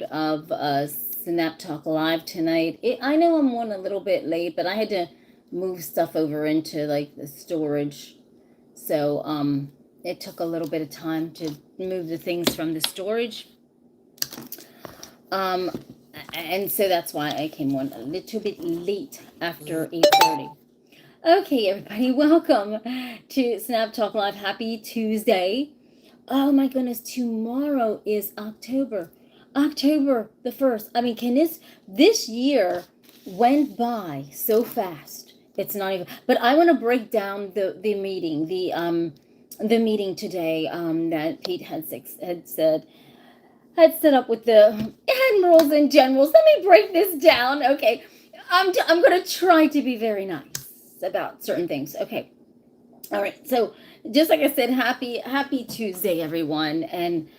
of Snap Talk Live tonight. I know I'm on a little bit late, but I had to move stuff over into like the storage. So it took a little bit of time to move the things from the storage. Um and so that's why I came on a little bit late after 8:30. Okay, everybody, welcome to Snap Talk Live. Happy Tuesday. Oh my goodness, tomorrow is October the 1st. I mean, can this year went by so fast. It's not even, but I want to break down the meeting, the meeting today that Pete had set up with the admirals and generals. Let me break this down. Okay. I'm going to try to be very nice about certain things. Okay. All right. So, just like I said, happy Tuesday, everyone, and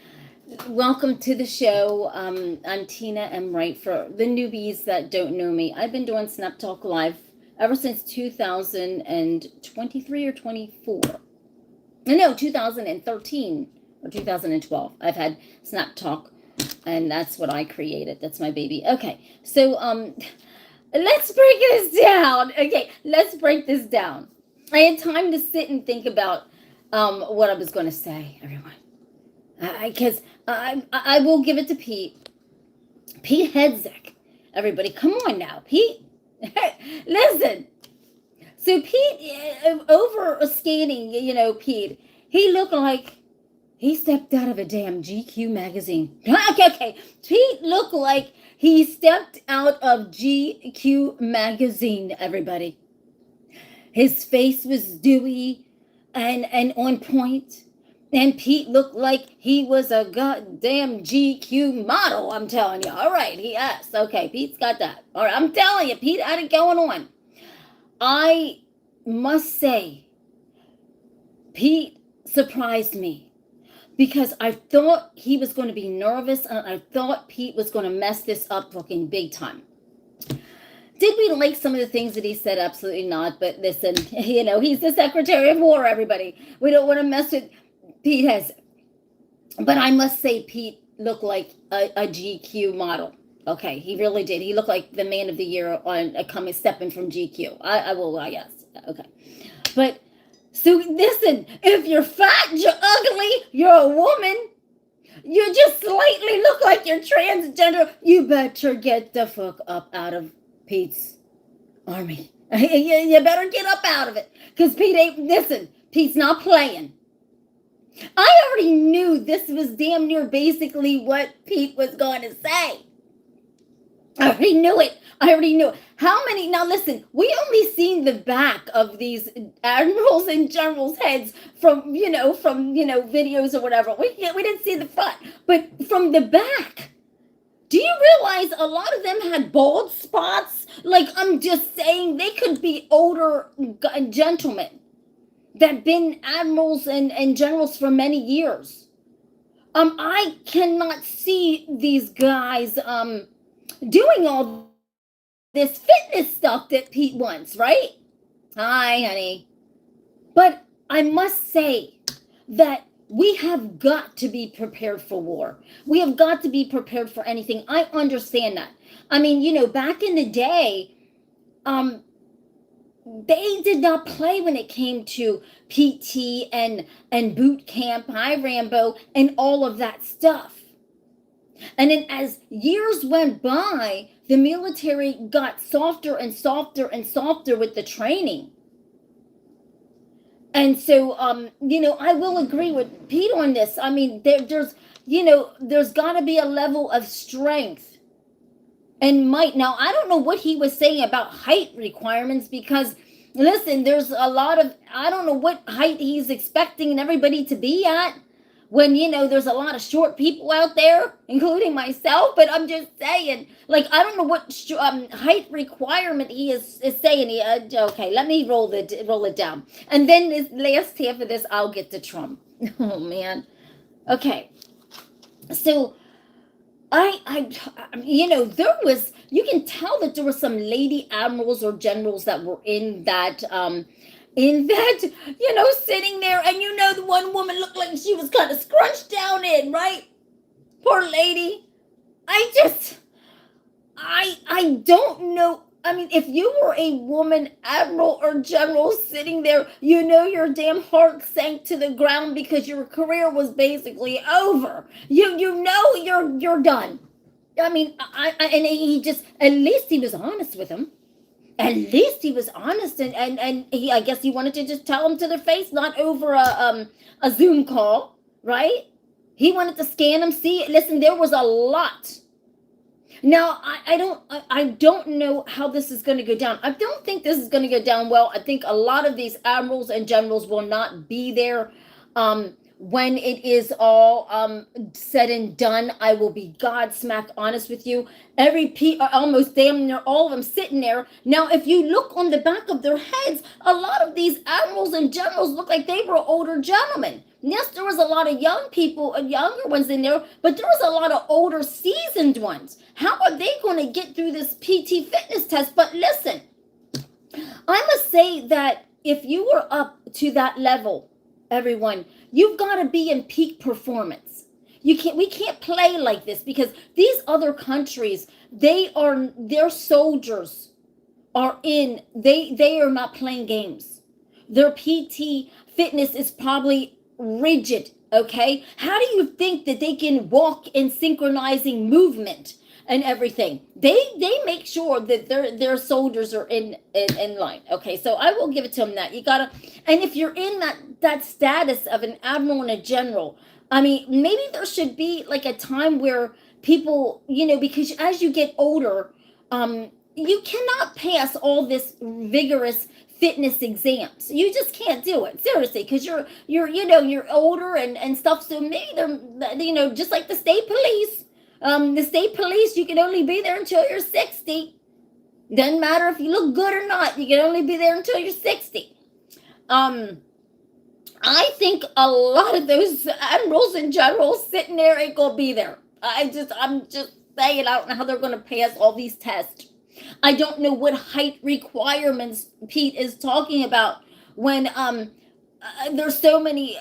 welcome to the show. I'm Tina M Wright. For the newbies that don't know me, I've been doing Snap Talk Live ever since 2023 or 24. No, 2013 or 2012. I've had Snap Talk, and that's what I created. That's my baby. Okay, so let's break this down. Okay, let's break this down. I had time to sit and think about what I was going to say, everyone. Because I will give it to Pete. Pete Hedzik. Everybody, come on now, Pete. Listen. So Pete, over skating, Pete, he looked like he stepped out of a damn GQ magazine. Okay. Pete looked like he stepped out of GQ magazine, everybody. His face was dewy and on point. And Pete looked like he was a goddamn GQ model, I'm telling you. All right, yes. Okay, Pete's got that. All right, I'm telling you, Pete had it going on. I must say, Pete surprised me because I thought he was going to be nervous and I thought Pete was going to mess this up fucking big time. Did we like some of the things that he said? Absolutely not. But listen, he's the Secretary of War, everybody. We don't want to mess with Pete has. But I must say, Pete looked like a GQ model. Okay, he really did. He looked like the man of the year on stepping from GQ. I guess. Okay. But, so listen, if you're fat, you're ugly, you're a woman, you just slightly look like you're transgender, you better get the fuck up out of Pete's army. You better get up out of it. Because Pete's not playing. I already knew this was damn near basically what Pete was going to say. I already knew it. How many? Now listen, we only seen the back of these admirals and generals' heads from videos or whatever. We didn't see the front, but from the back. Do you realize a lot of them had bald spots? Like, I'm just saying, they could be older gentlemen that been admirals and generals for many years. I cannot see these guys doing all this fitness stuff that Pete wants, right? Hi, honey. But I must say that we have got to be prepared for war. We have got to be prepared for anything. I understand that. I mean, back in the day, they did not play when it came to PT and boot camp, hi Rambo, and all of that stuff. And then as years went by, the military got softer and softer and softer with the training. And so, I will agree with Pete on this. I mean, there's got to be a level of strength and might. Now, I don't know what he was saying about height requirements because, listen, there's a lot of, I don't know what height he's expecting everybody to be at when, there's a lot of short people out there, including myself. But I'm just saying, like, I don't know what height requirement he is saying. Okay, let me roll it down. And then this last half of this, I'll get to Trump. Oh, man. Okay. So, there was, you can tell that there were some lady admirals or generals that were in that, sitting there, and the one woman looked like she was kind of scrunched down in, right? Poor lady. I just, I don't know. I mean, if you were a woman admiral or general sitting there, you know your damn heart sank to the ground because your career was basically over. You know you're done. I mean, and he just, at least he was honest with him. At least he was honest, and he, I guess he wanted to just tell them to their face, not over a Zoom call, right? He wanted to scan them, see, listen, there was a lot. Now, I don't know how this is going to go down. I don't think this is going to go down well. I think a lot of these admirals and generals will not be there when it is all said and done. I will be Godsmack honest with you. Almost damn near all of them sitting there. Now, if you look on the back of their heads, a lot of these admirals and generals look like they were older gentlemen. Yes, there was a lot of young people, younger ones in there, but there was a lot of older, seasoned ones. How are they going to get through this PT fitness test? But listen, I must say that if you were up to that level, everyone, you've got to be in peak performance. We can't play like this, because these other countries, their soldiers are they are not playing games. Their PT fitness is probably rigid. Okay, how do you think that they can walk in synchronizing movement and everything? They make sure that their soldiers are in line. Okay, so I will give it to them that you gotta. And if you're in that status of an admiral and a general, I mean, maybe there should be like a time where people, because as you get older, you cannot pass all this vigorous fitness exams. You just can't do it, seriously, because you're older and stuff. So maybe they're, just like the state police. The state police, you can only be there until you're 60. Doesn't matter if you look good or not. You can only be there until you're 60. I think a lot of those admirals and generals sitting there ain't gonna be there. I'm just saying, I don't know how they're gonna pass all these tests. I don't know what height requirements Pete is talking about when there's so many.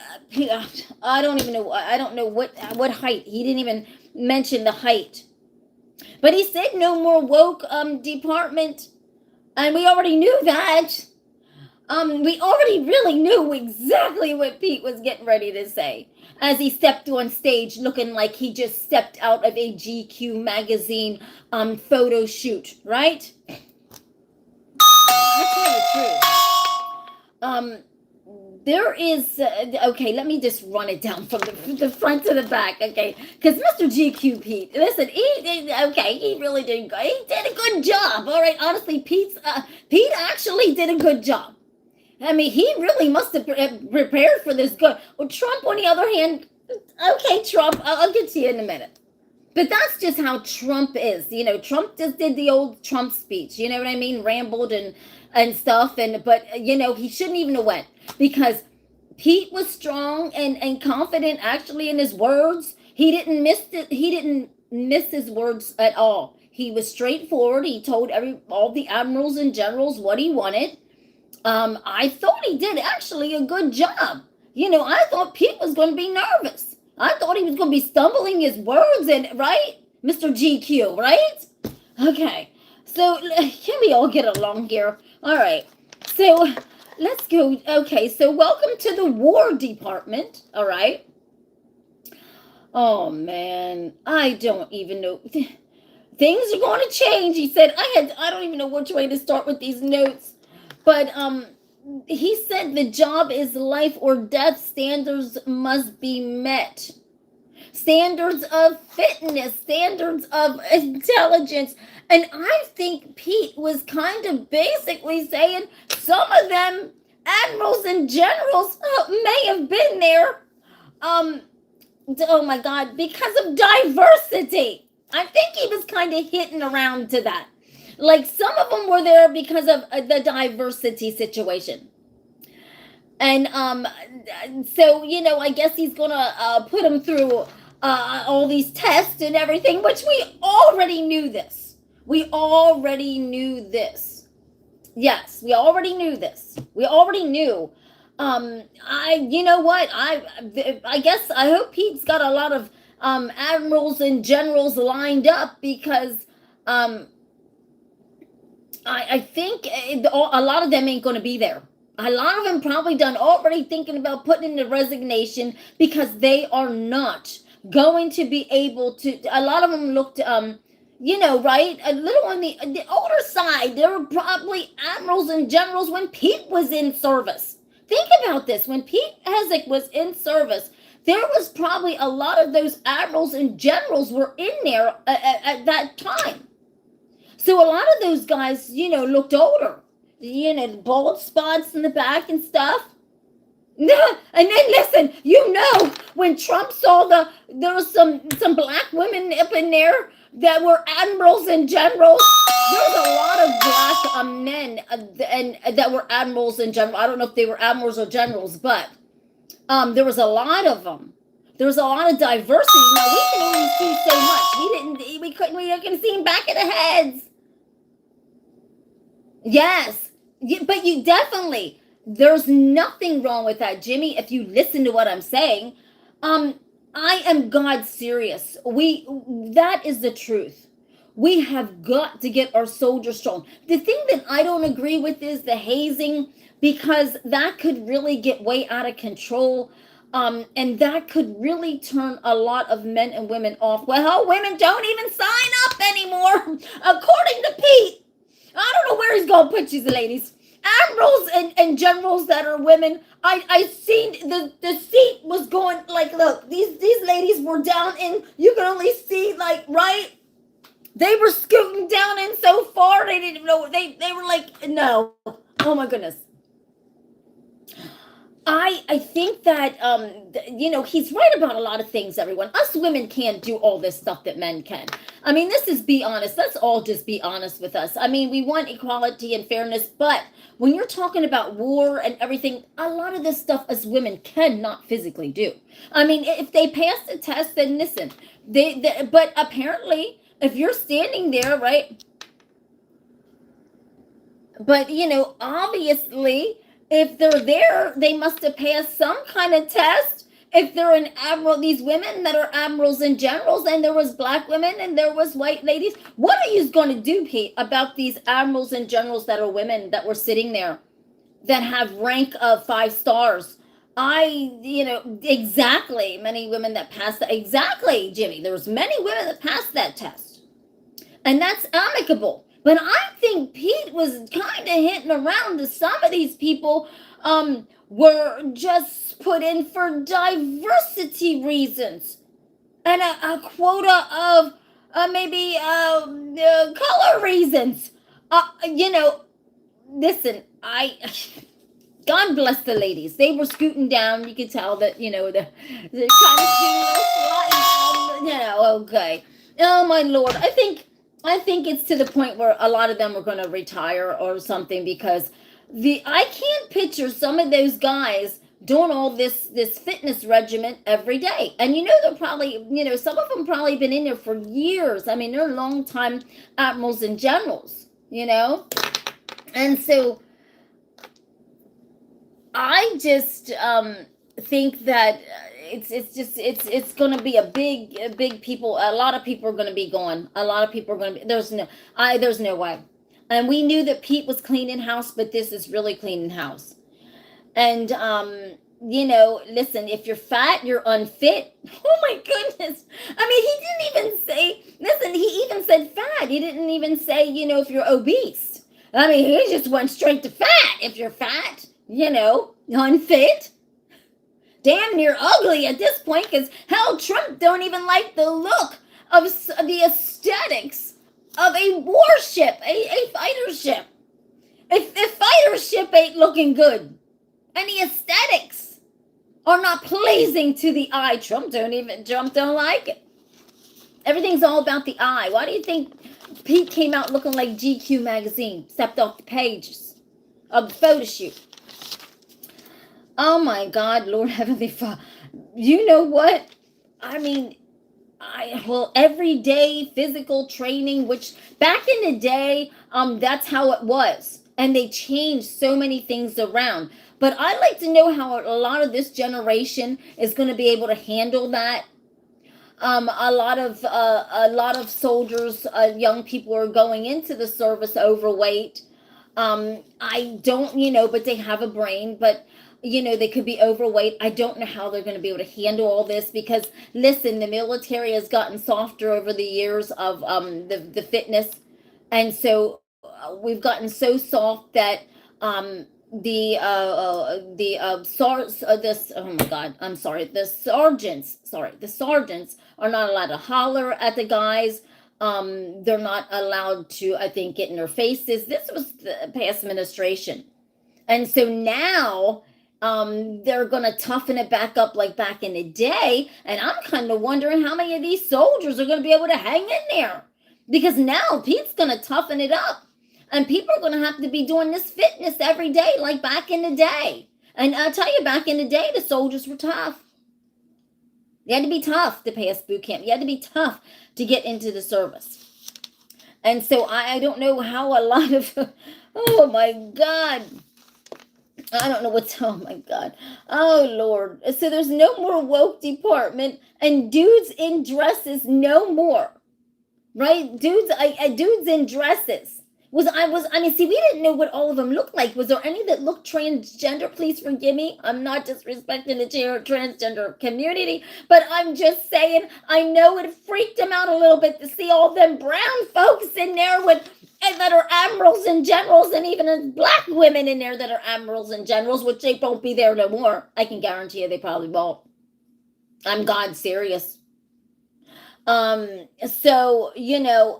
I don't even know. I don't know what height. He didn't even mention the height. But he said no more woke department, and we already knew that. We already really knew exactly what Pete was getting ready to say as he stepped on stage looking like he just stepped out of a GQ magazine photo shoot, right? I'll tell you the truth. There is, okay, let me just run it down from the front to the back, okay? Because Mr. GQ Pete, listen, he really did, he did a good job, all right? Honestly, Pete actually did a good job. I mean, he really must have prepared for this good. Well, Trump, on the other hand, okay, Trump, I'll get to you in a minute. But that's just how Trump is. Trump just did the old Trump speech. You know what I mean? Rambled and stuff. But he shouldn't even have went, because Pete was strong and confident actually in his words. He didn't miss his words at all. He was straightforward. He told all the admirals and generals what he wanted. I thought he did actually a good job. I thought Pete was going to be nervous. I thought he was going to be stumbling his words, right? Mr. GQ, right? Okay. So, can we all get along here? All right. So, let's go. Okay. So, welcome to the War Department. All right. Oh, man. I don't even know. Things are going to change. He said, I don't even know which way to start with these notes. But, he said the job is life or death. Standards must be met. Standards of fitness, standards of intelligence. And I think Pete was kind of basically saying some of them admirals and generals may have been there. Oh my God, because of diversity. I think he was kind of hitting around to that. Like, some of them were there because of the diversity situation. And so, I guess he's going to put them through all these tests and everything, which we already knew this. We already knew this. Yes, we already knew this. We already knew. You know what? I guess I hope Pete's got a lot of admirals and generals lined up because I think a lot of them ain't going to be there. A lot of them probably done already thinking about putting in the resignation because they are not going to be able to. A lot of them looked, right, a little on the older side. They were probably admirals and generals when Pete was in service. Think about this. When Pete Hezek was in service, there was probably a lot of those admirals and generals were in there at that time. So a lot of those guys, looked older. Bald spots in the back and stuff. And then listen, when Trump saw there was some black women up in there that were admirals and generals. There was a lot of black men and that were admirals and generals. I don't know if they were admirals or generals, but there was a lot of them. There was a lot of diversity. Now we can only see so much. We couldn't see them back of the heads. Yes, but you definitely, there's nothing wrong with that, Jimmy. If you listen to what I'm saying, I am God serious. That is the truth. We have got to get our soldiers strong. The thing that I don't agree with is the hazing, because that could really get way out of control. And that could really turn a lot of men and women off. Well, women don't even sign up anymore, according to Pete. I don't know where he's going to put these ladies. Admirals and generals that are women. I seen the seat was going like, look, these ladies were down in, you can only see like, right? They were scooting down in so far, they didn't even know, they were like, no. Oh my goodness. I think that, he's right about a lot of things, everyone. Us women can't do all this stuff that men can. I mean, be honest. Let's all just be honest with us. I mean, we want equality and fairness, but when you're talking about war and everything, a lot of this stuff as women cannot physically do. I mean, if they pass the test, then listen. But apparently, if you're standing there, right? But, obviously, if they're there, they must have passed some kind of test. If they're an admiral, these women that are admirals and generals, and there was black women and there was white ladies, what are you going to do, Pete, about these admirals and generals that are women that were sitting there that have rank of 5 stars? Exactly, many women that passed that. Exactly, Jimmy. There was many women that passed that test. And that's amicable. But I think Pete was kind of hitting around to some of these people were just put in for diversity reasons and a quota of maybe color reasons. Listen, God bless the ladies. They were scooting down. You could tell that, the kind of sliding, okay. Oh, my Lord. I think it's to the point where a lot of them are going to retire or something, because I can't picture some of those guys doing all this fitness regimen every day. And they're probably, some of them probably been in there for years. I mean, they're long time admirals and generals, And so I just think that it's going to be a big people. A lot of people are going to be gone. A lot of people are going to be, there's no way. And we knew that Pete was cleaning house, but this is really cleaning house. And, listen, if you're fat, you're unfit. Oh my goodness. I mean, he didn't even say, listen, he even said fat. He didn't even say, if you're obese. I mean, he just went straight to fat. If you're fat, unfit, damn near ugly at this point, because hell, Trump don't even like the look of the aesthetics of a warship, a fighter ship. If fighter ship ain't looking good, and the aesthetics are not pleasing to the eye, Trump don't like it. Everything's all about the eye. Why do you think Pete came out looking like GQ magazine, stepped off the pages of the photo shoot? Oh my God, Lord Heavenly Father. You know what? I mean, everyday physical training, which back in the day, that's how it was. And they changed so many things around. But I'd like to know how a lot of this generation is going to be able to handle that. A lot of soldiers, young people are going into the service overweight. I don't, but they have a brain, but they could be overweight. I don't know how they're going to be able to handle all this because, listen, the military has gotten softer over the years of the fitness, and so we've gotten so soft that this, oh my God, I'm sorry, the sergeants are not allowed to holler at the guys. They're not allowed to, I think, get in their faces. This was the past administration. And so now they're going to toughen it back up like back in the day. And I'm kind of wondering how many of these soldiers are going to be able to hang in there. Because now Pete's going to toughen it up. And people are going to have to be doing this fitness every day like back in the day. And I'll tell you, back in the day, the soldiers were tough. You had to be tough to pass boot camp. You had to be tough to get into the service. And so I don't know how a lot of, oh my God. I don't know what's, oh my God. Oh Lord. So there's no more woke department and dudes in dresses no more. Right? Dudes in dresses. See, we didn't know what all of them looked like. Was there any that looked transgender? Please forgive me. I'm not disrespecting the transgender community, but I'm just saying, I know it freaked them out a little bit to see all them brown folks in there that are admirals and generals, and even black women in there that are admirals and generals, which they won't be there no more. I can guarantee you they probably won't. I'm God serious. So,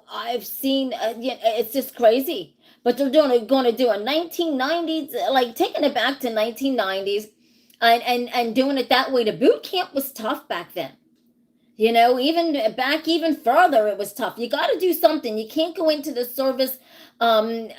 I've seen, it's just crazy, but they're going to do a 1990s, like taking it back to 1990s and doing it that way. The boot camp was tough back then. Even further, it was tough. You got to do something. You can't go into the service and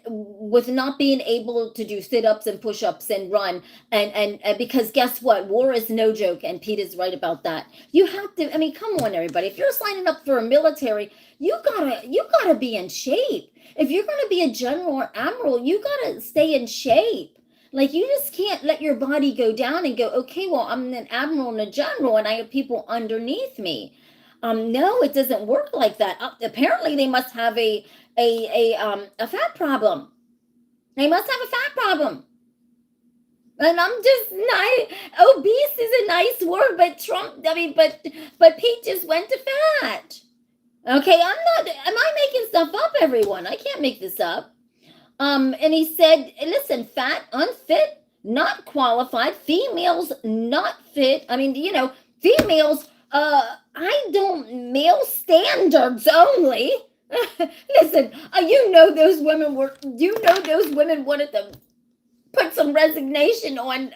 with not being able to do sit-ups and push-ups and run and because guess what, war is no joke, and Pete is right about that. You have to, come on everybody, if you're signing up for a military, you gotta be in shape. If you're going to be a general or admiral, you gotta stay in shape. Like, you just can't let your body go down and go, okay, well, I'm an admiral and a general and I have people underneath me. No, it doesn't work like that. Apparently they must have a fat problem. They must have a fat problem. And I'm just not, obese is a nice word, but but Pete just went to fat. Okay, am I making stuff up, everyone? I can't make this up. And he said, listen, fat, unfit, not qualified, females not fit. Females, male standards only. Listen, those women wanted to put some resignation on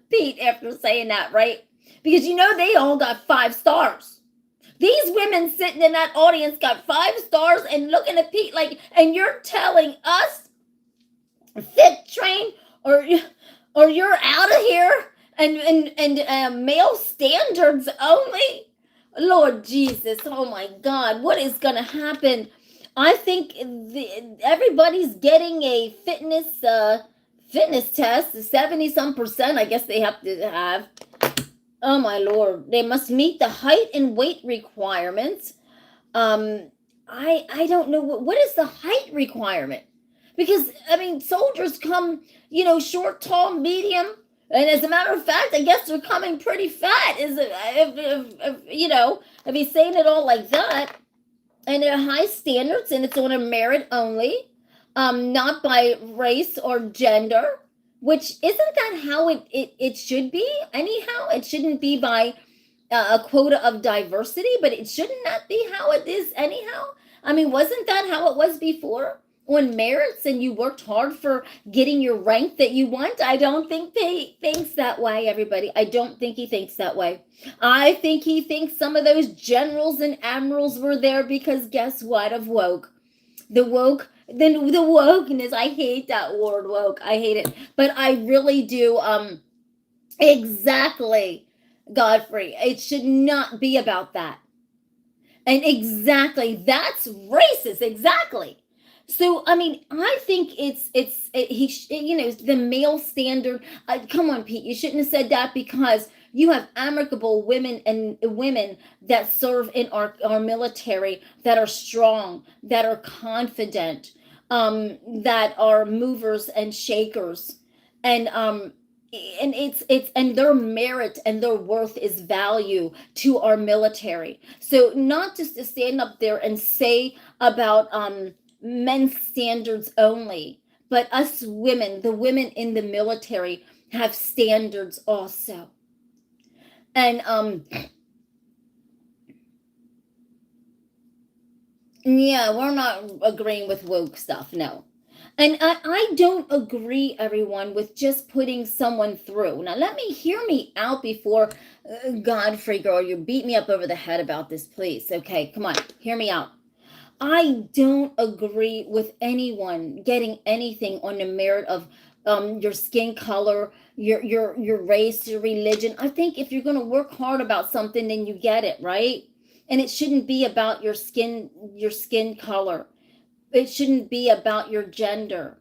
Pete after saying that, right? Because they all got 5 stars. These women sitting in that audience got 5 stars and looking at Pete like, and you're telling us, fit, train, or you're out of here and male standards only? Lord Jesus, oh my God, what is going to happen? I think everybody's getting a fitness test, 70-some%, I guess they have to have. Oh my Lord, they must meet the height and weight requirements. I don't know, what is the height requirement? Because, soldiers come, short, tall, medium. And as a matter of fact, I guess they're coming pretty fat. If he's saying it all like that. And they're high standards, and it's on a merit only, not by race or gender. Which, isn't that how it should be? Anyhow, it shouldn't be by a quota of diversity, but it shouldn't that be how it is anyhow? Wasn't that how it was before? On merits, and you worked hard for getting your rank that you want? I don't think he thinks that way, everybody. I don't think he thinks that way. I think he thinks some of those generals and admirals were there because guess what? Of woke. The wokeness. I hate that word, woke. I hate it. But I really do. Exactly, Godfrey. It should not be about that. And exactly, that's racist. Exactly. So, I think it's the male standard. Come on, Pete, you shouldn't have said that because You have amicable women and women that serve in our military, that are strong, that are confident, that are movers and shakers. And and their merit and their worth is value to our military. So not just to stand up there and say about men's standards only, but us women, the women in the military, have standards also. And yeah, we're not agreeing with woke stuff, no. And I don't agree, everyone, with just putting someone through. Now, let me hear me out before, Godfrey girl, you beat me up over the head about this, please. Okay, come on, hear me out. I don't agree with anyone getting anything on the merit of your skin color, your race, your religion. I think if you're going to work hard about something, then you get it, right? And it shouldn't be about your skin color. It shouldn't be about your gender.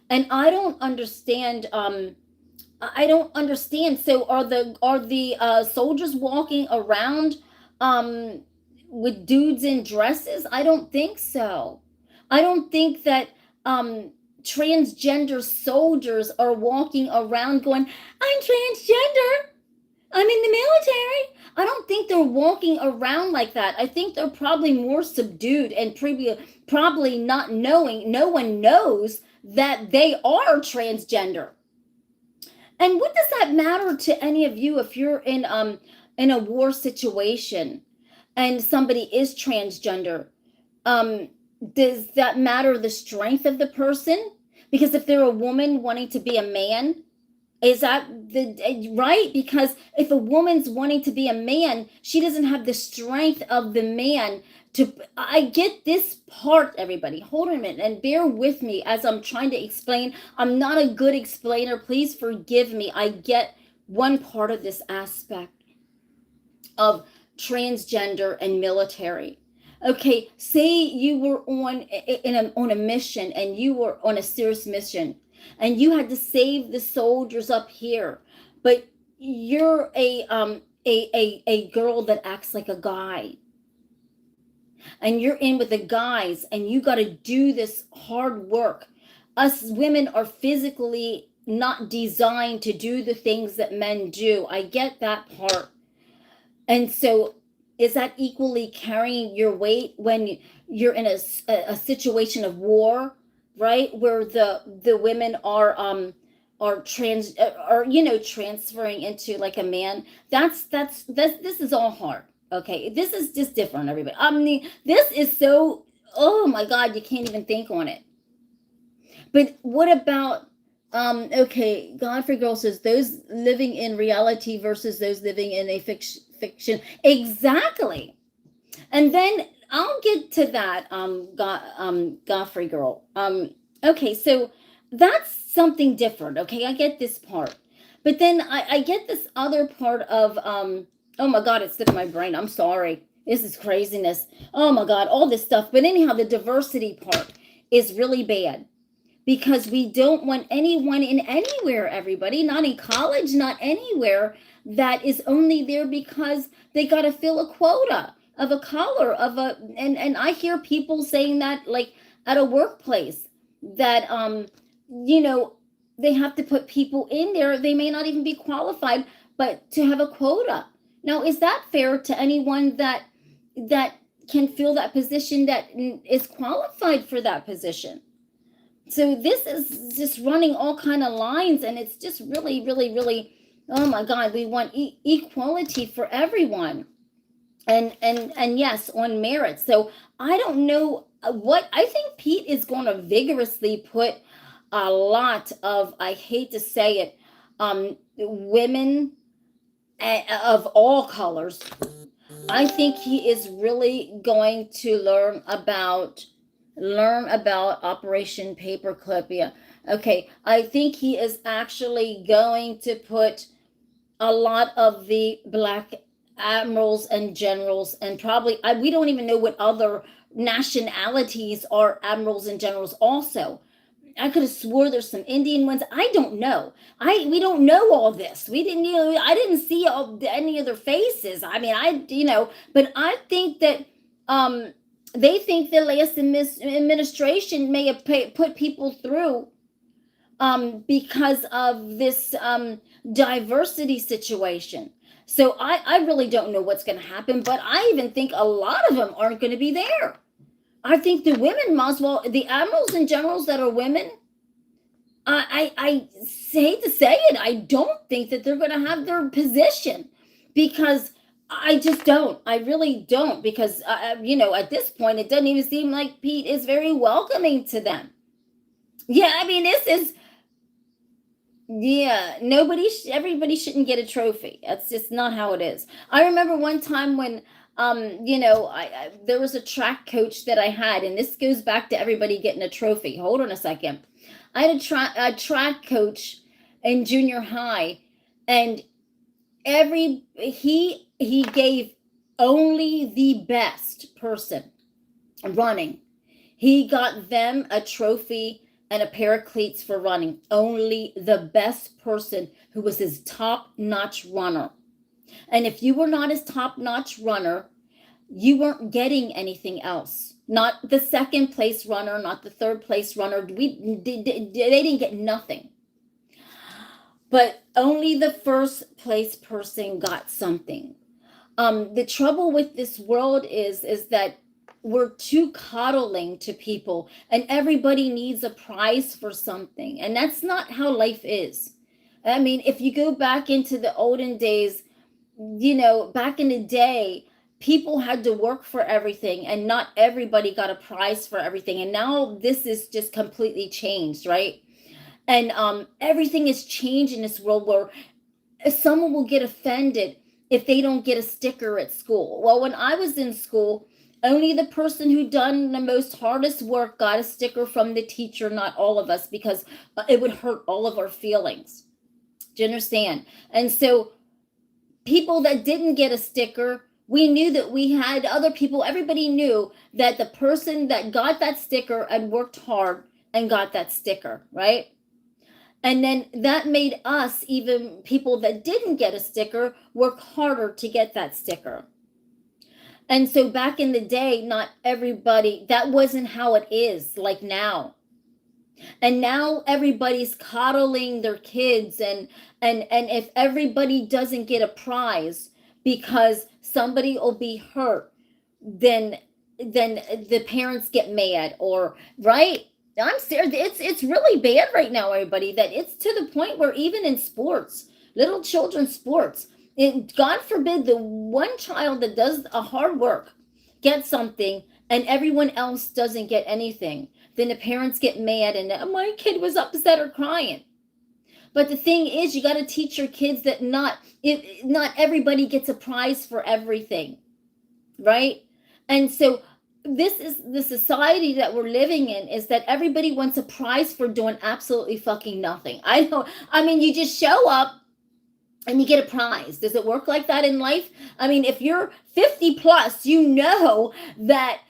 And I don't understand. I don't understand. So are the soldiers walking around um, with dudes in dresses? I don't think so. I don't think that um, transgender soldiers are walking around going, "I'm transgender. I'm in the military." I don't think they're walking around like that. I think they're probably more subdued and probably not knowing. No one knows that they are transgender. And what does that matter to any of you if you're in a war situation and somebody is transgender? Um, does that matter the strength of the person? Because if they're a woman wanting to be a man, is that the right? Because if a woman's wanting to be a man, she doesn't have the strength of the man to. I get this part, everybody. Hold on a minute and bear with me as I'm trying to explain. I'm not a good explainer. Please forgive me. I get one part of this aspect of transgender and military. Okay, say you were on a mission, and you were on a serious mission, and you had to save the soldiers up here, but you're a girl that acts like a guy, and you're in with the guys, and you got to do this hard work. Us women are physically not designed to do the things that men do. I get that part. And so, is that equally carrying your weight when you're in a situation of war, right? Where the women are transferring into like a man. That's this is all hard. Okay, this is just different, everybody. I mean, this is so. Oh my God, you can't even think on it. But what about okay, Godfrey Girl says those living in reality versus those living in a fiction. Exactly. And then I'll get to that Godfrey Girl. Okay, so that's something different. Okay, I get this part. But then I get this other part of oh my God, it's slipped my brain. I'm sorry. This is craziness. Oh my God, all this stuff. But anyhow, the diversity part is really bad because we don't want anyone in anywhere, everybody, not in college, not anywhere, that is only there because they got to fill a quota of a color of a and I hear people saying that like at a workplace that you know they have to put people in there, they may not even be qualified, but to have a quota. Now, is that fair to anyone that can fill that position, that is qualified for that position? So this is just running all kind of lines, and it's just really, really, really, oh my God, we want equality for everyone, and yes, on merit. So I don't know what I think. Pete is going to vigorously put a lot of, I hate to say it, women of all colors. I think he is really going to learn about Operation Paperclip. Yeah. Okay. I think he is actually going to put a lot of the black admirals and generals, and probably we don't even know what other nationalities are admirals and generals also. I could have swore there's some Indian ones. I don't know. We don't know all this. We didn't, I didn't see any of their faces. I mean, but I think that they think the last administration may have put people through because of this diversity situation. So I really don't know what's going to happen, but I even think a lot of them aren't going to be there. I think the women might as well, the admirals and generals that are women, I hate to say it, I don't think that they're going to have their position, because I just don't. I really don't, because, at this point, it doesn't even seem like Pete is very welcoming to them. Yeah, I mean, everybody shouldn't get a trophy. That's just not how it is. I remember one time when, there was a track coach that I had, and this goes back to everybody getting a trophy. Hold on a second. I had a track coach in junior high, and he gave only the best person running. He got them a trophy and a pair of cleats for running. Only the best person who was his top-notch runner. And if you were not his top-notch runner, you weren't getting anything else. Not the second place runner, not the third place runner. They didn't get nothing. But only the first place person got something. The trouble with this world is that we're too coddling to people, and everybody needs a prize for something. And that's not how life is. I mean, if you go back into the olden days, back in the day, people had to work for everything, and not everybody got a prize for everything. And now this is just completely changed, right? And everything is changed in this world, where someone will get offended if they don't get a sticker at school. Well, when I was in school, only the person who done the most hardest work got a sticker from the teacher, not all of us, because it would hurt all of our feelings. Do you understand? And so people that didn't get a sticker, we knew that we had other people. Everybody knew that the person that got that sticker and worked hard and got that sticker, right? And then that made us, even people that didn't get a sticker, work harder to get that sticker. And so back in the day, not everybody, that wasn't how it is like now. And now everybody's coddling their kids, and if everybody doesn't get a prize because somebody will be hurt, then the parents get mad, or right? I'm serious. It's really bad right now, everybody, that it's to the point where even in sports, little children's sports, God forbid the one child that does a hard work gets something and everyone else doesn't get anything. Then the parents get mad, and my kid was upset or crying. But the thing is, you got to teach your kids that not everybody gets a prize for everything, right? And so this is the society that we're living in, is that everybody wants a prize for doing absolutely fucking nothing. I mean, you just show up and you get a prize. Does it work like that in life? I mean, if you're 50 plus, you know that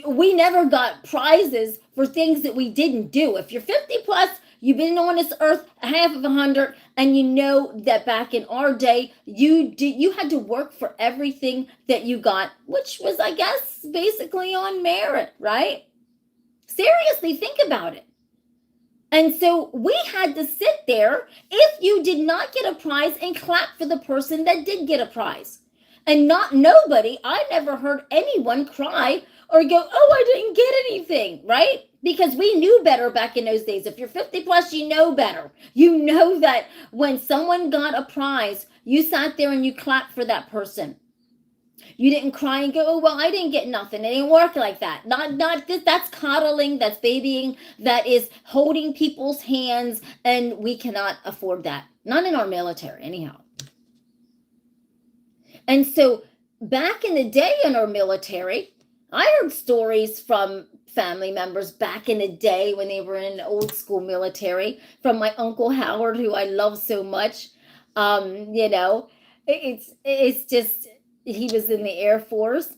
we never got prizes for things that we didn't do. If you're 50 plus, you've been on this earth half of 100, and you know that back in our day, you had to work for everything that you got, which was, I guess, basically on merit, right? Seriously, think about it. And so we had to sit there, if you did not get a prize, and clap for the person that did get a prize. And nobody, I never heard anyone cry or go, oh, I didn't get anything, right? Because we knew better back in those days. If you're 50 plus, you know better. You know that when someone got a prize, you sat there and you clapped for that person. You didn't cry and go, oh, well, I didn't get nothing. It didn't work like that. Not this. That's coddling. That's babying. That is holding people's hands. And we cannot afford that. Not in our military, anyhow. And so back in the day in our military, I heard stories from family members back in the day when they were in old school military, from my Uncle Howard, who I love so much. It's just, he was in the Air Force,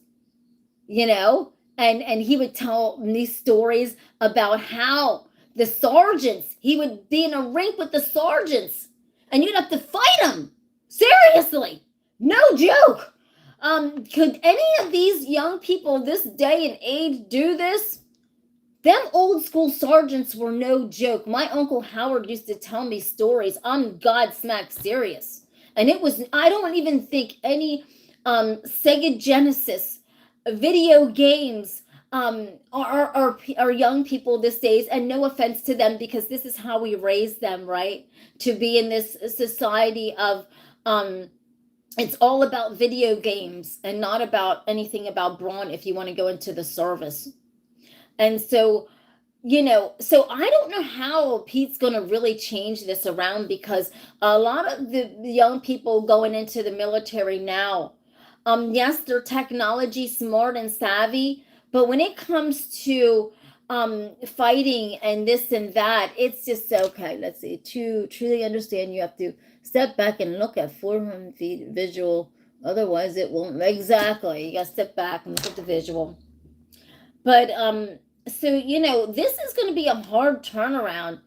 and he would tell me stories about how the sergeants. He would be in a rink with the sergeants, and you'd have to fight them. Seriously, no joke. Could any of these young people this day and age do this? Them old school sergeants were no joke. My Uncle Howard used to tell me stories. I'm Godsmack serious. And it was, I don't even think any Sega Genesis video games are young people these days. And no offense to them, because this is how we raised them, right? To be in this society of, it's all about video games and not about anything about brawn if you want to go into the service. And so, so I don't know how Pete's going to really change this around, because a lot of the young people going into the military now, yes, they're technology smart and savvy, but when it comes to fighting and this and that, it's just, okay, let's see, to truly understand, you have to step back and look at 400 feet visual, otherwise it won't, exactly, you got to step back and look at the visual. But so this is going to be a hard turnaround.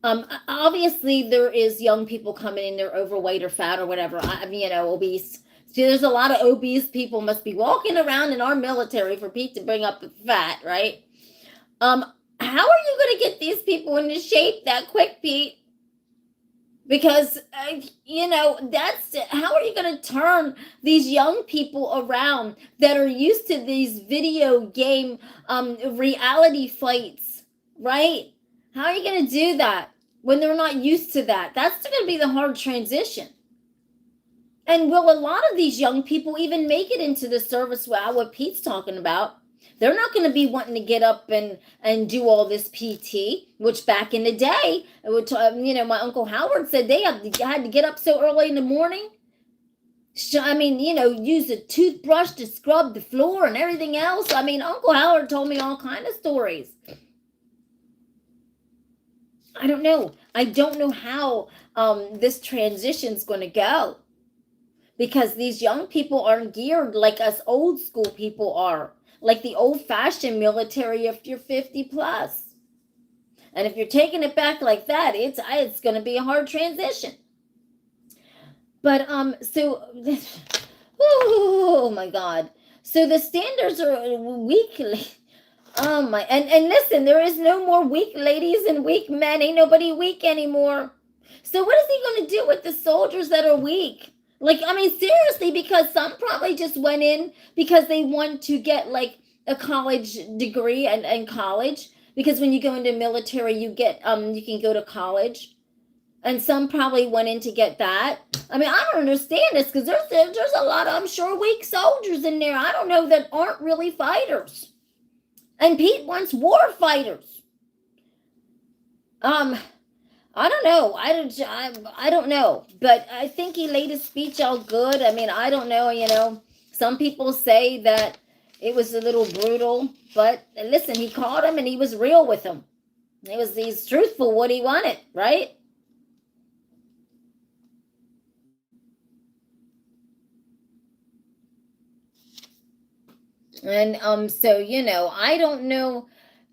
Obviously there is young people coming in, they're overweight or fat or whatever, obese. So there's a lot of obese people must be walking around in our military for Pete to bring up the fat, right? How are you going to get these people into shape that quick, Pete? Because, that's, how are you going to turn these young people around that are used to these video game reality fights, right? How are you going to do that when they're not used to that? That's going to be the hard transition. And will a lot of these young people even make it into the service? Well, what Pete's talking about, they're not going to be wanting to get up and do all this PT, which back in the day, my Uncle Howard said they had to get up so early in the morning. I mean, use a toothbrush to scrub the floor and everything else. I mean, Uncle Howard told me all kinds of stories. I don't know. I don't know how this transition's going to go, because these young people aren't geared like us old school people are. Like the old-fashioned military if you're 50 plus. And if you're taking it back like that, it's going to be a hard transition. But oh my God. So the standards are weekly. Oh my, and listen, there is no more weak ladies and weak men. Ain't nobody weak anymore. So what is he going to do with the soldiers that are weak? Like, I mean, seriously, because some probably just went in because they want to get like a college degree and college, because when you go into military, you get, you can go to college, and some probably went in to get that. I mean, I don't understand this, because there's a lot of, I'm sure, weak soldiers in there. I don't know, that aren't really fighters. And Pete wants war fighters. I don't know. I don't know. But I think he laid his speech out good. I mean, I don't know, some people say that it was a little brutal, but listen, he caught him and he was real with him. He's truthful what he wanted, right? And so I don't know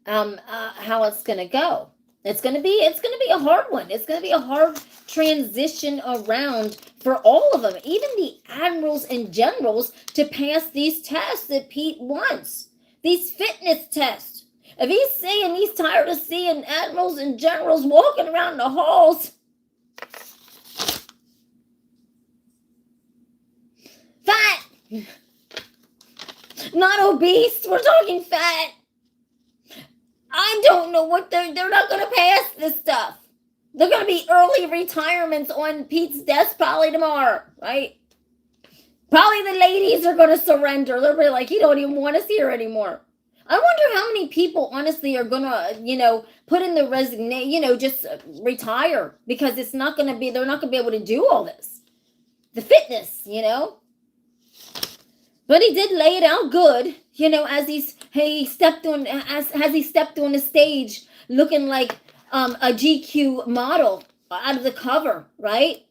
how it's gonna go. It's gonna be a hard one. It's gonna be a hard transition around for all of them, even the admirals and generals, to pass these tests that Pete wants, these fitness tests. If he's saying he's tired of seeing admirals and generals walking around the halls, fat, not obese, we're talking fat. I don't know what they're not going to pass this stuff. They're going to be early retirements on Pete's desk probably tomorrow, right? Probably the ladies are going to surrender. They'll be like, you don't even want us here anymore. I wonder how many people honestly are going to, put in the resignation, just retire, because it's not going to be, they're not going to be able to do all this. The fitness, But he did lay it out good, as he stepped on the stage looking like a GQ model out of the cover, right?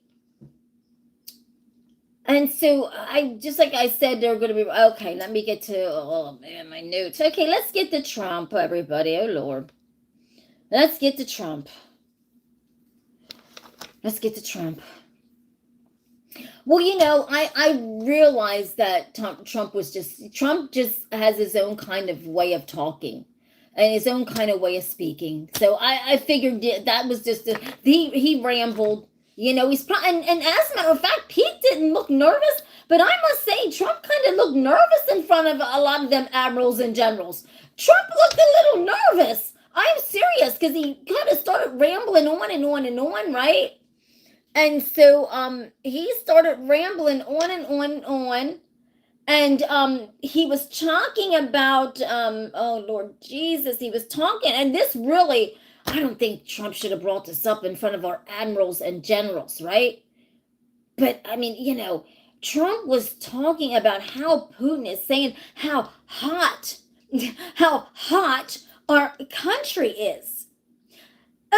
And so just like I said, they're going to be, okay, let me get to, oh man, my notes. Okay, let's get to Trump, everybody. Oh Lord. Let's get to Trump. Let's get to Trump. Well, you know, I realized that Trump just has his own kind of way of talking and his own kind of way of speaking. So I figured that was just he rambled. You know, he's probably, and as a matter of fact, Pete didn't look nervous, but I must say Trump kind of looked nervous in front of a lot of them admirals and generals. Trump looked a little nervous. I'm serious, because he kind of started rambling on and on and on, right? And so he started rambling on and on and on. And he was talking about, oh, Lord Jesus, he was talking. And this really, I don't think Trump should have brought this up in front of our admirals and generals, right? But, I mean, you know, Trump was talking about how Putin is saying how hot our country is.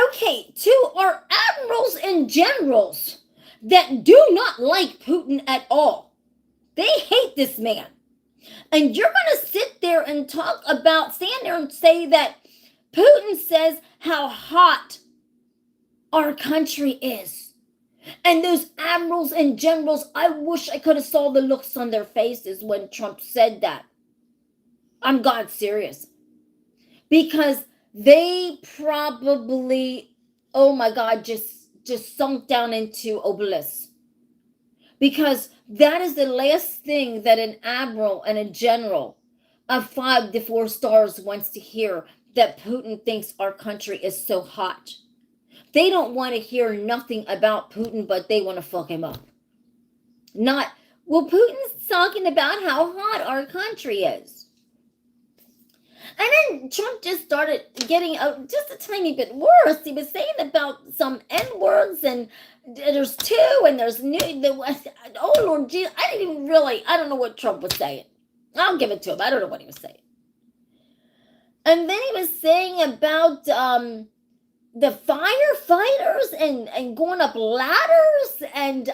Okay, to our admirals and generals that do not like Putin at all. They hate this man. And you're going to sit there and stand there and say that Putin says how hot our country is. And those admirals and generals, I wish I could have saw the looks on their faces when Trump said that. I'm God serious. Because they probably, oh my God, just sunk down into oblivion. Because that is the last thing that an admiral and a general of 5 to 4 stars wants to hear, that Putin thinks our country is so hot. They don't want to hear nothing about Putin, but they want to fuck him up. Putin's talking about how hot our country is. And then Trump just started getting just a tiny bit worse. He was saying about some N-words, and there's 2, and there's oh, Lord Jesus, I don't know what Trump was saying. I'll give it to him. I don't know what he was saying. And then he was saying about the firefighters and going up ladders and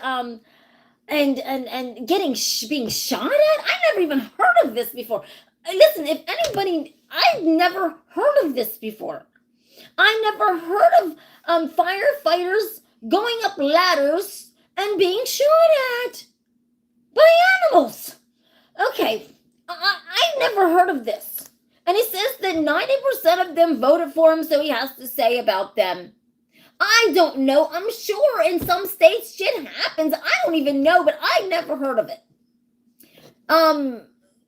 being shot at. I never even heard of this before. Listen, if anybody, I've never heard of this before. I never heard of firefighters going up ladders and being shot at by animals. Okay, I never heard of this. And he says that 90% of them voted for him, so he has to say about them. I don't know. I'm sure in some states shit happens. I don't even know, but I never heard of it.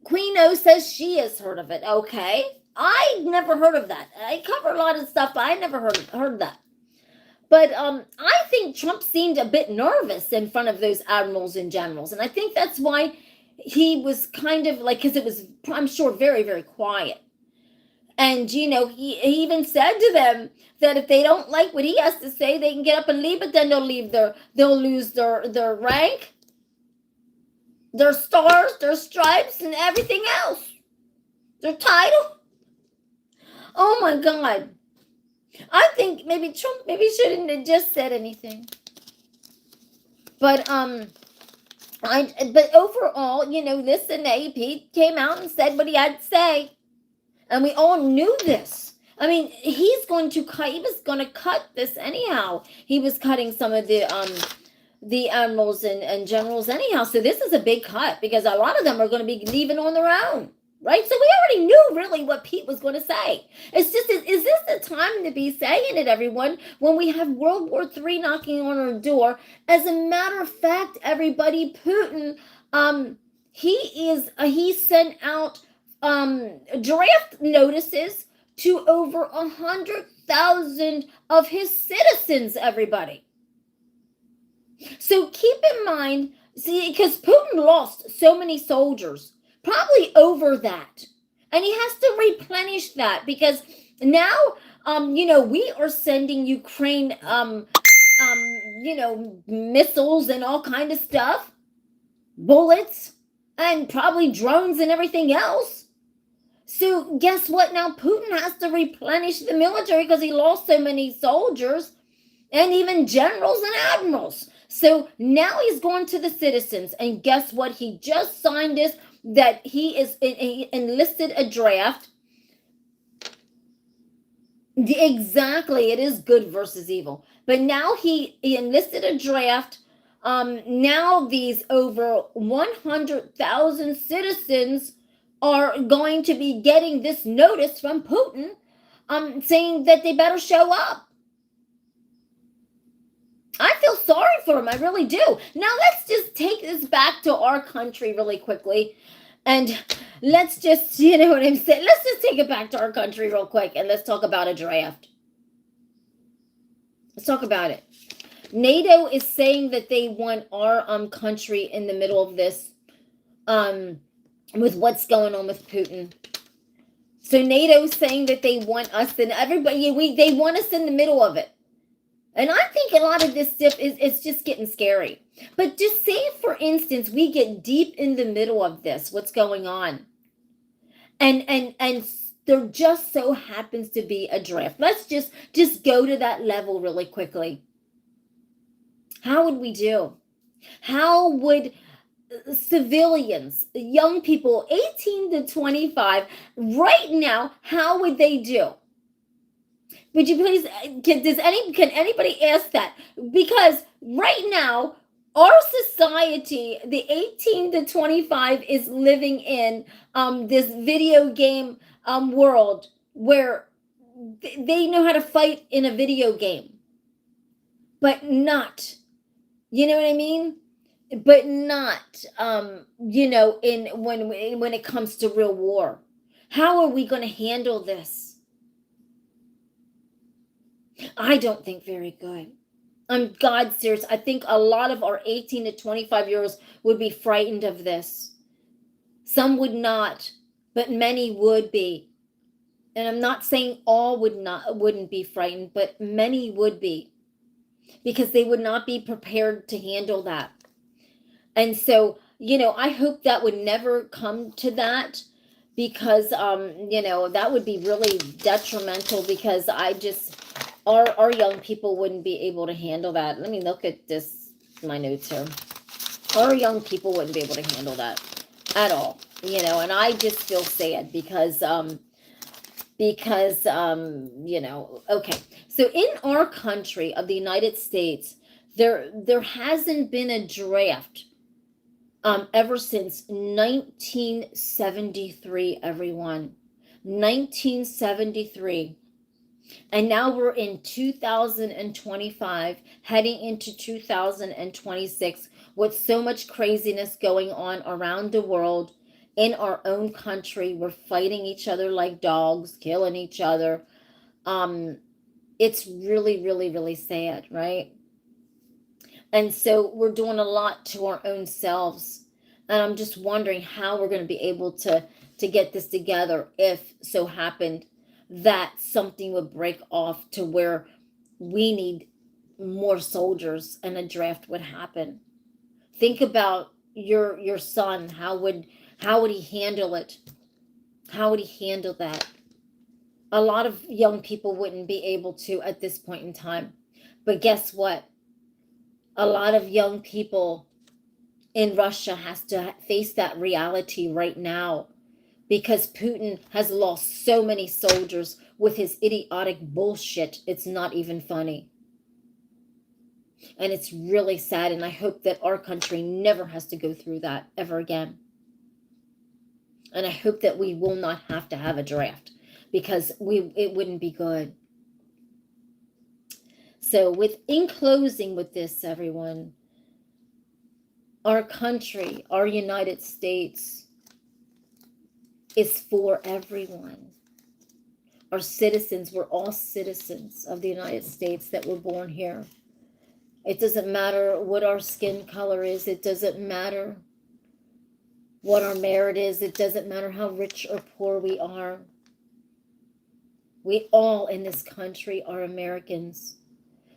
Queen O says she has heard of it. Okay. I never heard of that. I cover a lot of stuff, but I never heard that. But I think Trump seemed a bit nervous in front of those admirals and generals. And I think that's why he was kind of like, because it was, I'm sure, very, very quiet. And, you know, he even said to them that if they don't like what he has to say, they can get up and leave, but then they'll lose their rank, their stars, their stripes, and everything else. Their title. Oh my God. I think maybe Trump shouldn't have just said anything. But but overall, you know, listen, AP came out and said what he had to say. And we all knew this. I mean, he was going to cut this anyhow. He was cutting some of the admirals and generals anyhow. So this is a big cut, because a lot of them are going to be leaving on their own, right? So we already knew really what Pete was going to say. It's just, is this the time to be saying it, everyone, when we have World War III knocking on our door? As a matter of fact, everybody, Putin, he sent out draft notices to over 100,000 of his citizens, everybody. So keep in mind, see, because Putin lost so many soldiers, probably over that. And he has to replenish that, because now, you know, we are sending Ukraine, you know, missiles and all kind of stuff, bullets, and probably drones and everything else. So guess what? Now Putin has to replenish the military because he lost so many soldiers and even generals and admirals. So now he's going to the citizens, and guess what? He just signed this, that he enlisted a draft Exactly, it is good versus evil. But now he enlisted a draft. Now these over 100,000 citizens are going to be getting this notice from Putin, saying that they better show up. I feel sorry for him. I really do. Now let's just take this back to our country really quickly. And let's just, you know what I'm saying? Let's just take it back to our country real quick and let's talk about a draft. Let's talk about it. NATO is saying that they want our country in the middle of this, with what's going on with Putin. So NATO's saying that they want us, and everybody, they want us in the middle of it. And I think a lot of this stuff is just getting scary. But just say, for instance, we get deep in the middle of this, what's going on, and there just so happens to be a draft. Let's just go to that level really quickly. How would we do? How would civilians, young people, 18 to 25, right now, how would they do? Would you please, can anybody ask that? Because right now, our society, the 18 to 25, is living in this video game world where they know how to fight in a video game, but not, you know what I mean? But not, you know, when it comes to real war. How are we going to handle this? I don't think very good. I'm God serious. I think a lot of our 18 to 25-year-olds would be frightened of this. Some would not, but many would be. And I'm not saying all wouldn't be frightened, but many would be, because they would not be prepared to handle that. And so, you know, I hope that would never come to that, because you know, that would be really detrimental, because our young people wouldn't be able to handle that. Let me look at this, my notes here. Our young people wouldn't be able to handle that at all, you know. And I just feel sad because you know, okay. So in our country of the United States, there hasn't been a draft ever since 1973, everyone. 1973. And now we're in 2025, heading into 2026, with so much craziness going on around the world. In our own country, we're fighting each other like dogs, killing each other. It's really, really, really sad, right? And so we're doing a lot to our own selves. And I'm just wondering how we're going to be able to get this together, if so happened that something would break off to where we need more soldiers and a draft would happen. Think about your son. How would he handle it? How would he handle that? A lot of young people wouldn't be able to at this point in time. But guess what? A lot of young people in Russia has to face that reality right now, because Putin has lost so many soldiers with his idiotic bullshit. It's not even funny. And it's really sad, and I hope that our country never has to go through that ever again. And I hope that we will not have to have a draft, because it wouldn't be good. So in closing with this, everyone, our country, our United States, is for everyone. Our citizens, we're all citizens of the United States that were born here. It doesn't matter what our skin color is. It doesn't matter what our merit is. It doesn't matter how rich or poor we are. We all in this country are Americans.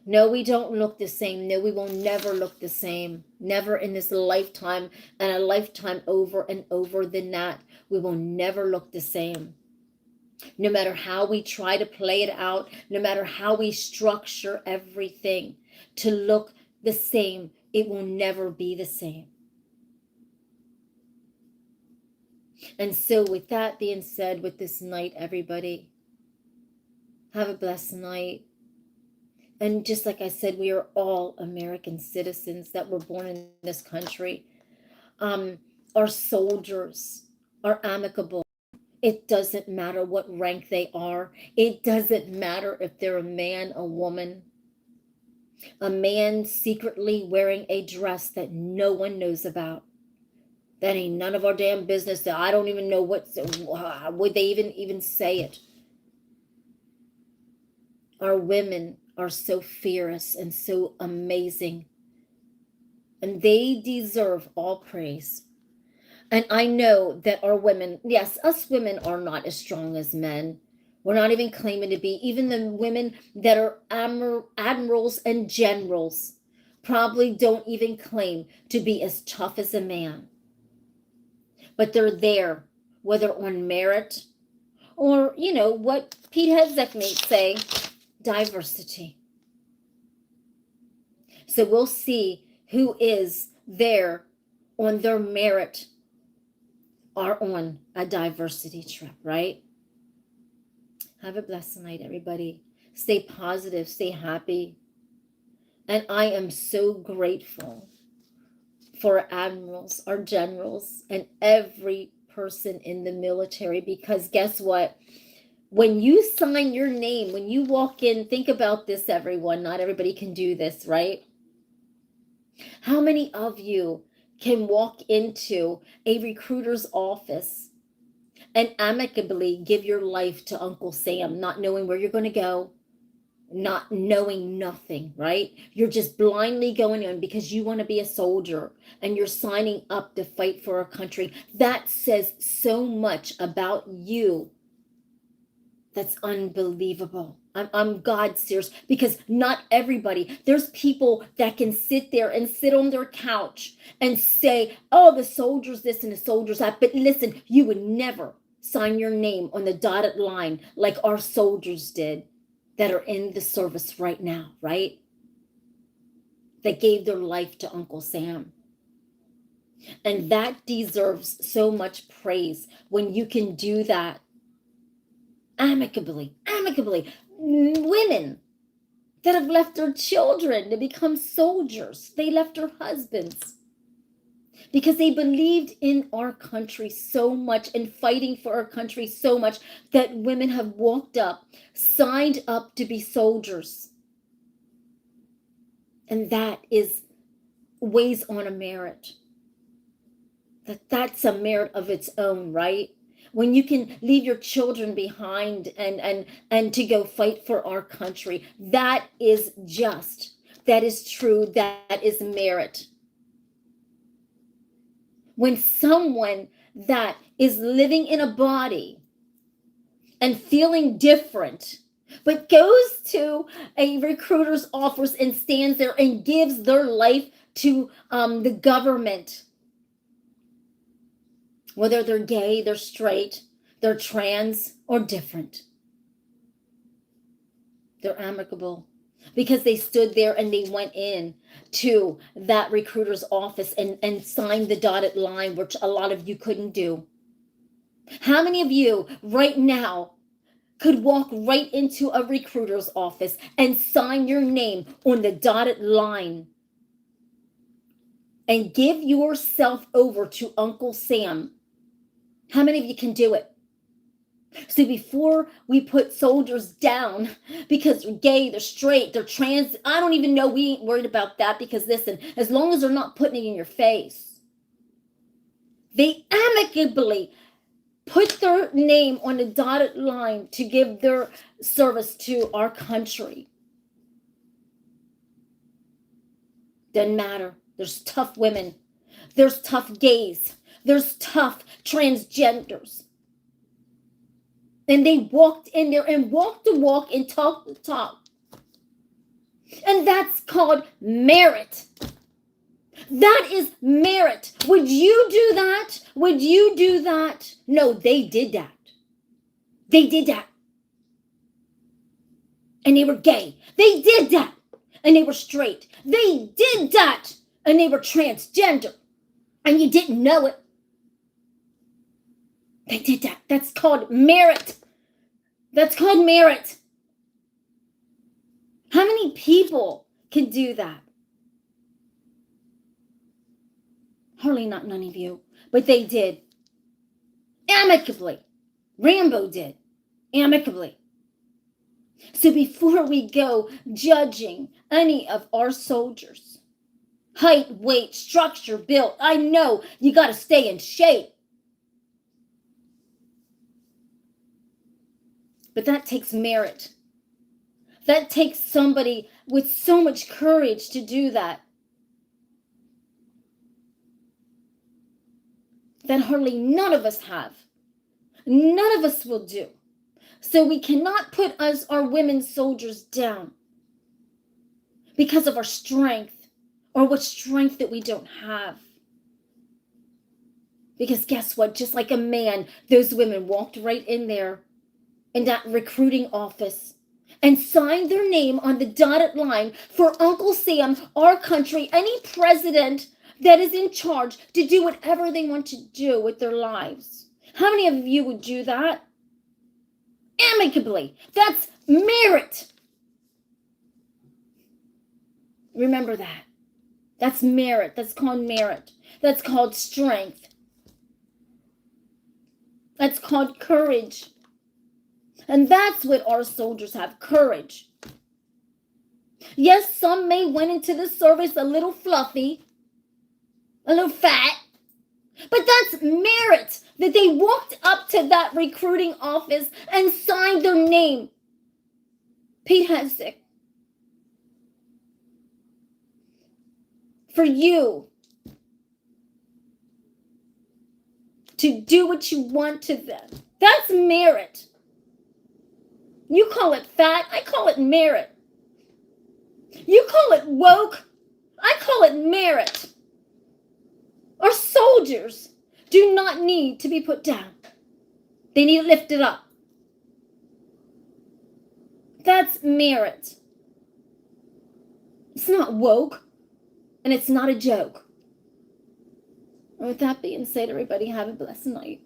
No, we don't look the same. No, we will never look the same. Never in this lifetime, and a lifetime over and over than that. We will never look the same. No matter how we try to play it out, no matter how we structure everything to look the same, it will never be the same. And so with that being said, with this night, everybody, Have a blessed night. And just like I said, we are all American citizens that were born in this country. Our soldiers are amicable. It doesn't matter what rank they are. It doesn't matter if they're a man, a woman. A man secretly wearing a dress that no one knows about. That ain't none of our damn business. That I don't even know would they even say it. Our women are so fierce and so amazing. And they deserve all praise. And I know that our women, yes, us women are not as strong as men. We're not even claiming to be. Even the women that are admirals and generals probably don't even claim to be as tough as a man. But they're there, whether on merit or, what Pete Hegseth may say, diversity. So we'll see who is there on their merit are on a diversity trip, right? Have a blessed night, everybody. Stay positive, stay happy. And I am so grateful for our admirals, our generals, and every person in the military, because guess what? When you sign your name, when you walk in, think about this, everyone. Not everybody can do this, right? How many of you can walk into a recruiter's office and amicably give your life to Uncle Sam, not knowing where you're going to go, not knowing nothing, right? You're just blindly going in because you want to be a soldier and you're signing up to fight for our country. That says so much about you. That's unbelievable. I'm God serious, because not everybody, there's people that can sit there and sit on their couch and say, oh, the soldier's this and the soldier's that. But listen, you would never sign your name on the dotted line like our soldiers did that are in the service right now, right? That gave their life to Uncle Sam. And that deserves so much praise when you can do that amicably. Women that have left their children to become soldiers. They left their husbands because they believed in our country so much and fighting for our country so much that women have walked up, signed up to be soldiers. And that is weighs on a merit. That's a merit of its own, right? When you can leave your children behind and to go fight for our country, that is just, that is true, that is merit. When someone that is living in a body and feeling different, but goes to a recruiter's office and stands there and gives their life to the government, whether they're gay, they're straight, they're trans, or different. They're amicable because they stood there and they went in to that recruiter's office and signed the dotted line, which a lot of you couldn't do. How many of you right now could walk right into a recruiter's office and sign your name on the dotted line and give yourself over to Uncle Sam? How many of you can do it? So before we put soldiers down because they're gay, they're straight, they're trans, I don't even know, we ain't worried about that, because listen, as long as they're not putting it in your face, they amicably put their name on the dotted line to give their service to our country. Doesn't matter. There's tough women. There's tough gays. There's tough transgenders. And they walked in there and walked the walk and talked the talk. And that's called merit. That is merit. Would you do that? Would you do that? No, they did that. They did that. And they were gay. They did that. And they were straight. They did that. And they were transgender. And you didn't know it. They did that. That's called merit. That's called merit. How many people can do that? Hardly not none of you, but they did. Amicably. Rambo did. Amicably. So before we go judging any of our soldiers, height, weight, structure, build, I know you got to stay in shape. But that takes merit. That takes somebody with so much courage to do that. That hardly none of us have. None of us will do. So we cannot put our women soldiers down because of our strength or what strength that we don't have. Because guess what? Just like a man, those women walked right in there in that recruiting office and signed their name on the dotted line for Uncle Sam, our country, any president that is in charge to do whatever they want to do with their lives. How many of you would do that? Amicably. That's merit. Remember that. That's merit. That's called merit. That's called strength. That's called courage. And that's what our soldiers have, courage. Yes, some may went into the service a little fluffy, a little fat, but that's merit that they walked up to that recruiting office and signed their name. Pete Hensick. For you to do what you want to them. That's merit. You call it fat, I call it merit. You call it woke, I call it merit. Our soldiers do not need to be put down. They need lifted up. That's merit. It's not woke, and it's not a joke. And with that being said, everybody have a blessed night.